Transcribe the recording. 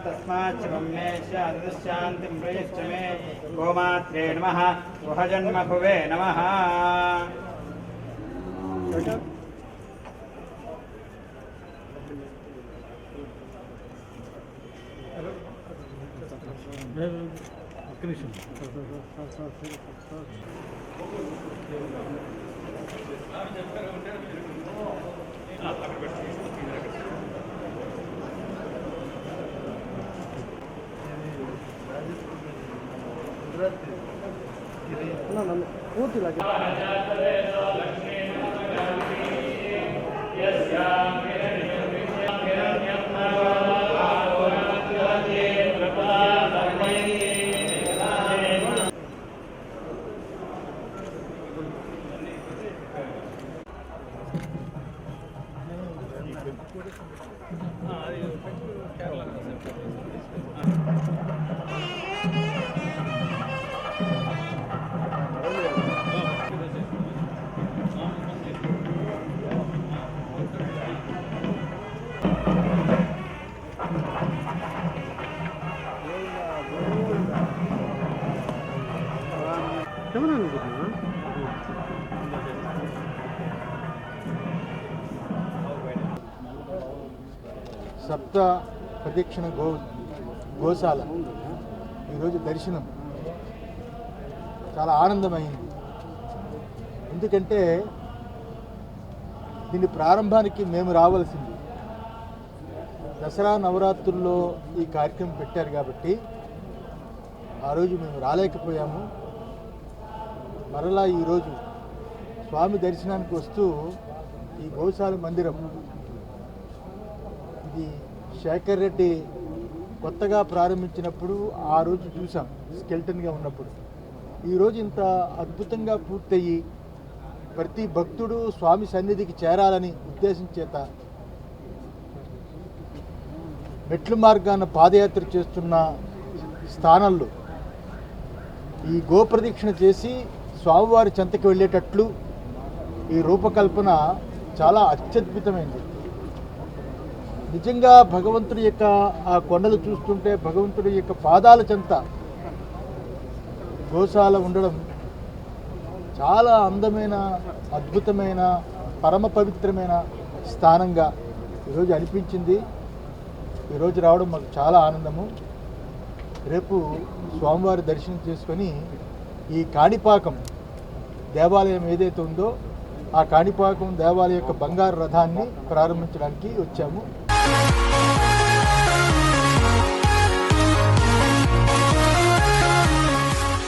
तस्माच्च मे शान्तिं प्रयच्छ मे गोमात्रे नमः गुहजन्मभुवे नमः। సప్త ప్రదక్షిణ గోశాల ఈరోజు దర్శనం చాలా ఆనందమైంది. ఎందుకంటే దీని ప్రారంభానికి మేము రావాల్సింది దసరా నవరాత్రుల్లో ఈ కార్యక్రమం పెట్టారు కాబట్టి ఆ రోజు మేము రాలేకపోయాము. మరలా ఈరోజు స్వామి దర్శనానికి వస్తూ ఈ గోశాల మందిరం ఇది శేఖర్ రెడ్డి కొత్తగా ప్రారంభించినప్పుడు ఆ రోజు చూసాం స్కెల్టన్గా ఉన్నప్పుడు. ఈరోజు ఇంత అద్భుతంగా పూర్తయ్యి ప్రతి భక్తుడు స్వామి సన్నిధికి చేరాలని ఉద్దేశం చేత మెట్లు మార్గాన పాదయాత్ర చేస్తున్న స్థానంలో ఈ గోప్రదక్షిణ చేసి స్వామివారి చెంతకి వెళ్ళేటట్లు ఈ రూపకల్పన చాలా అత్యద్భుతమైంది. నిజంగా భగవంతుడి యొక్క ఆ కొండలు చూస్తుంటే భగవంతుడి యొక్క పాదాల చెంత గోశాల ఉండడం చాలా అందమైన అద్భుతమైన పరమ పవిత్రమైన స్థానంగా ఈరోజు అనిపించింది. ఈరోజు రావడం మాకు చాలా ఆనందము. రేపు స్వామివారి దర్శనం చేసుకొని ఈ కాణిపాకం దేవాలయం ఏదైతే ఉందో ఆ కాణిపాకం దేవాలయం యొక్క బంగారు రథాన్ని ప్రారంభించడానికి వచ్చాము.